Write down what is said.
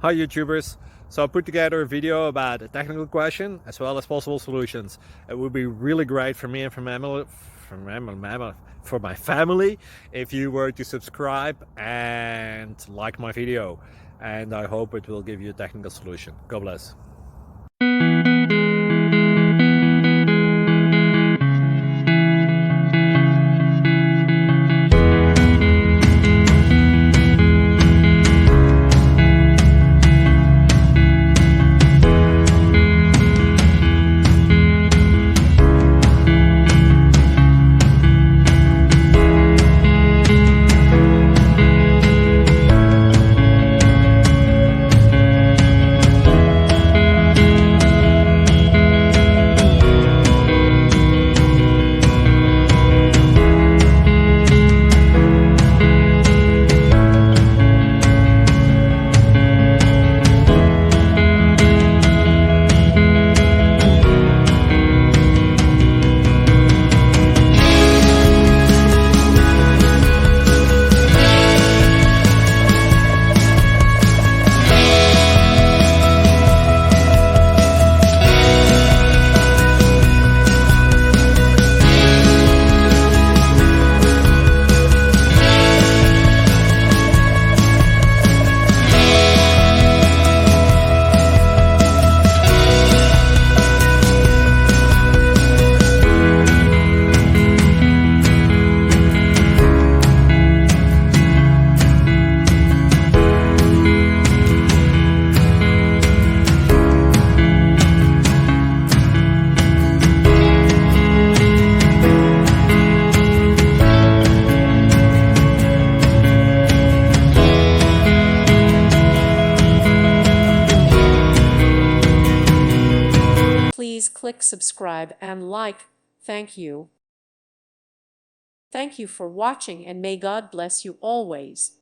Hi YouTubers! So I put together a video about a technical question as well as possible solutions. It would be really great for me and for my family if you were to subscribe and like my video, and I hope it will give you a technical solution. God bless. Please click subscribe and like. Thank you. Thank you for watching, and may God bless you always.